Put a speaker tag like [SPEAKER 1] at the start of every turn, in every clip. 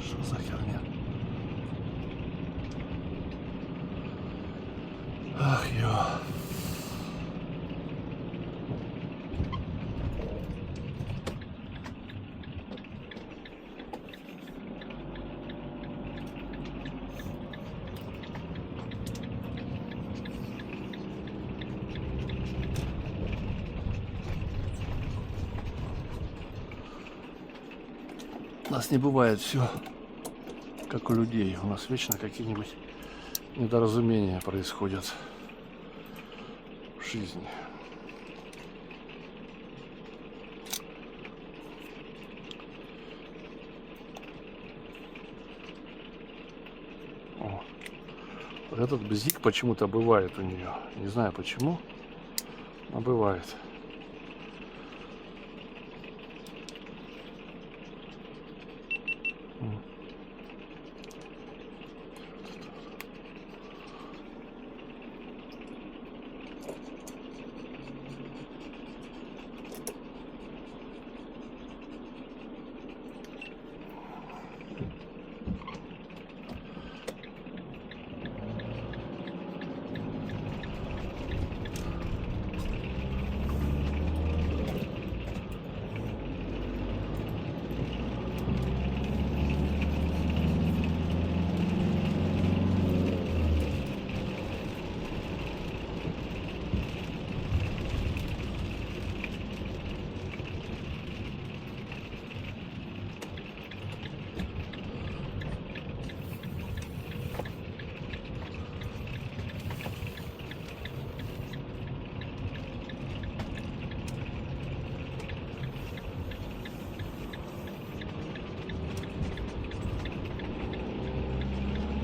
[SPEAKER 1] Что за херня? Ах, ё. У нас не бывает все как у людей. У нас вечно какие-нибудь недоразумения происходят в жизни. О, вот этот бзик почему-то бывает у нее. Не знаю почему, но бывает.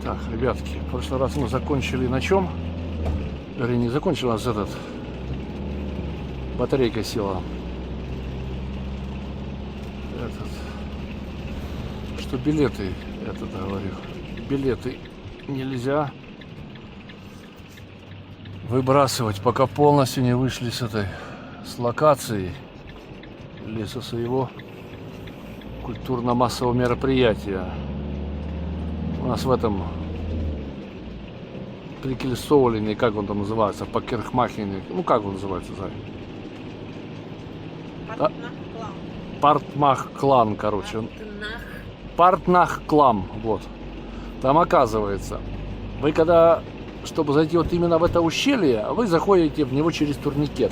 [SPEAKER 1] Так, ребятки, в прошлый раз мы закончили на чем? Вернее, не закончил, а этот батарейка села. Что билеты, говорю, билеты нельзя выбрасывать, пока полностью не вышли с локации или со своего культурно-массового мероприятия. У нас в этом Прикельсовлене, как он там называется, Покерхмахене, ну как он называется, Зай? Партмах-клан, короче. Партнах-клан, вот. Там оказывается, вы когда, чтобы зайти вот именно в это ущелье, вы заходите в него через турникет.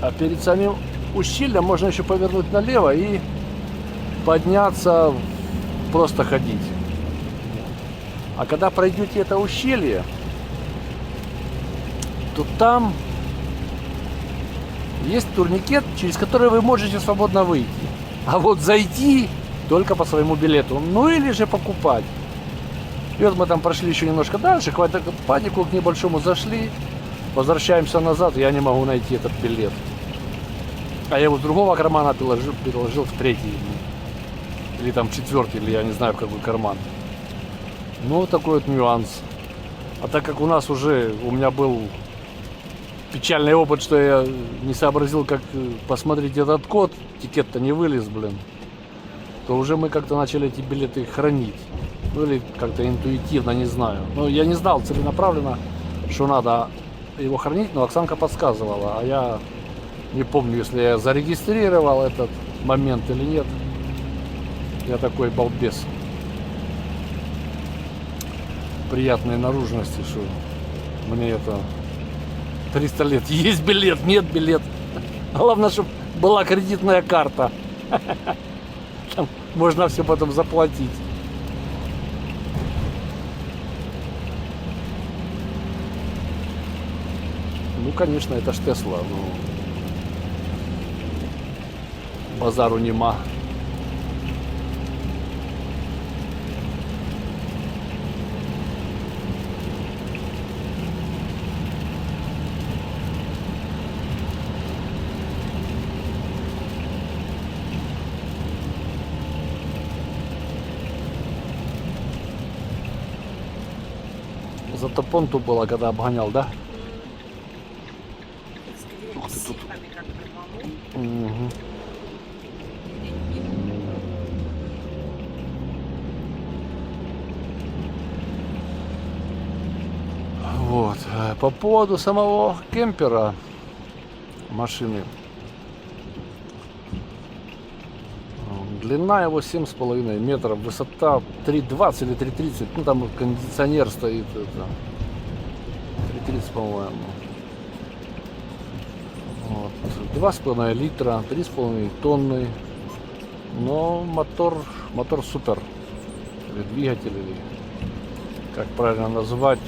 [SPEAKER 1] А перед самим ущельем можно еще повернуть налево и подняться, просто ходить. А когда пройдете это ущелье, то там есть турникет, через который вы можете свободно выйти. А вот зайти только по своему билету. Ну или же покупать. И вот мы там прошли еще немножко дальше, хватит панику, к небольшому зашли. Возвращаемся назад, я не могу найти этот билет. А я его с другого кармана переложил в третий. Или там в четвертый, или я не знаю в какой карман. Ну, вот такой вот нюанс. А так как у меня был печальный опыт, что я не сообразил, как посмотреть этот код, тикет-то не вылез, то уже мы как-то начали эти билеты хранить. Ну, или как-то интуитивно, не знаю. Но я не знал целенаправленно, что надо его хранить, но Оксанка подсказывала, а я не помню, если я зарегистрировал этот момент или нет. Я такой балбес. Приятной наружности, что мне это 300 лет. Есть билет, нет билет. Главное, чтобы была кредитная карта. Там можно все потом заплатить. Ну, конечно, это ж Тесла. Ну, базару нема. Зато понту было, когда обгонял, да? Ты тут...
[SPEAKER 2] Сипами, как прямому.
[SPEAKER 1] Мгм. Вот. По поводу самого кемпера машины. Длина его 7,5 метров, высота 3,20 или 3,30. Ну там кондиционер стоит. Это 3,30, по-моему. Вот. 2,5 литра, 3,5 тонны. Но мотор супер. Или двигатель, или как правильно назвать.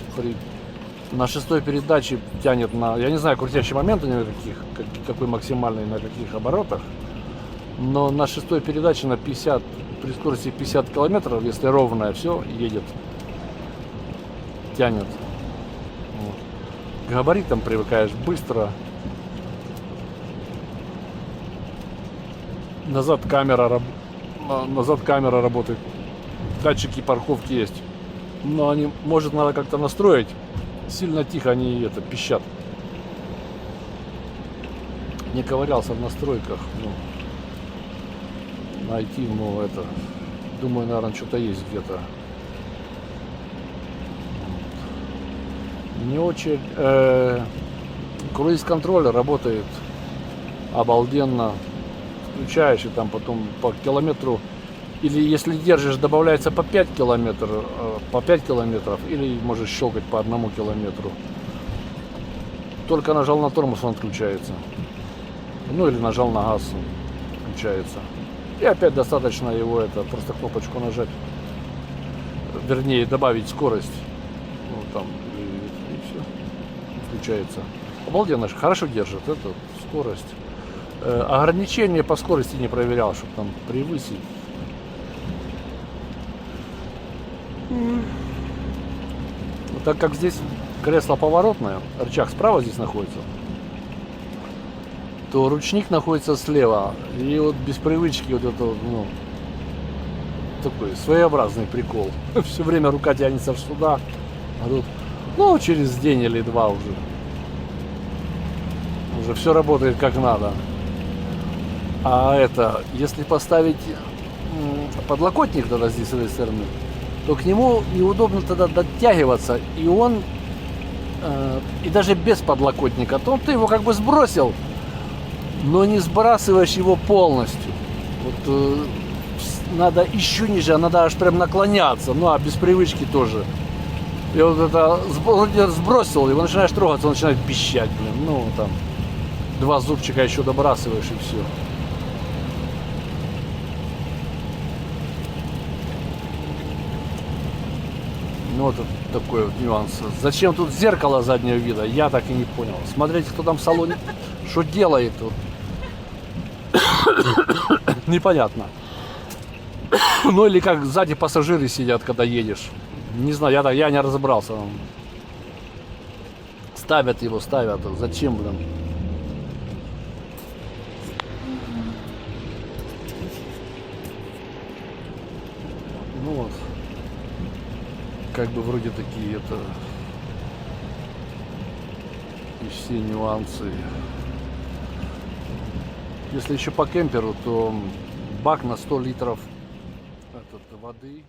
[SPEAKER 1] На шестой передаче тянет на, я не знаю, крутящий момент на какой максимальный, на каких оборотах. Но на шестой передаче на 50, при скорости 50 километров, если ровное, все едет, тянет. Вот. К габаритам привыкаешь быстро. Назад камера работает. Датчики парковки есть. Но они, может, надо как-то настроить. Сильно тихо они пищат. Не ковырялся в настройках. Найти, думаю, наверное, что-то есть где-то. Не очень. Круиз-контроль работает обалденно. Включаешь, и там потом по километру, или если держишь, добавляется по 5 километров, или можешь щелкать по 1 километру. Только нажал на тормоз, он включается. Ну или нажал на газ, он включается. И опять достаточно его просто кнопочку нажать. Вернее, добавить скорость. Ну там, и все. Включается. Обалденно, хорошо держит эту скорость. Ограничения по скорости не проверял, чтобы там превысить. Так как здесь кресло поворотное, рычаг справа здесь находится, то ручник находится слева. И вот без привычки такой своеобразный прикол. Все время рука тянется сюда, а тут, через день или два уже все работает как надо. А если поставить подлокотник тогда здесь с этой стороны, то к нему неудобно тогда дотягиваться, и он, и даже без подлокотника, то ты его как бы сбросил, но не сбрасываешь его полностью. Вот надо еще ниже, надо аж прям наклоняться, а без привычки тоже. И вот сбросил, его начинаешь трогаться, он начинает пищать, там 2 зубчика еще добрасываешь, и все. Вот такой вот нюанс. Зачем тут зеркало заднего вида, я так и не понял. Смотрите, кто там в салоне, что делает тут. Непонятно. Или как сзади пассажиры сидят, когда едешь. Не знаю, я не разобрался. Ставят. Зачем, блин? Как бы вроде такие и все нюансы. Если еще по кемперу, то бак на 100 литров воды.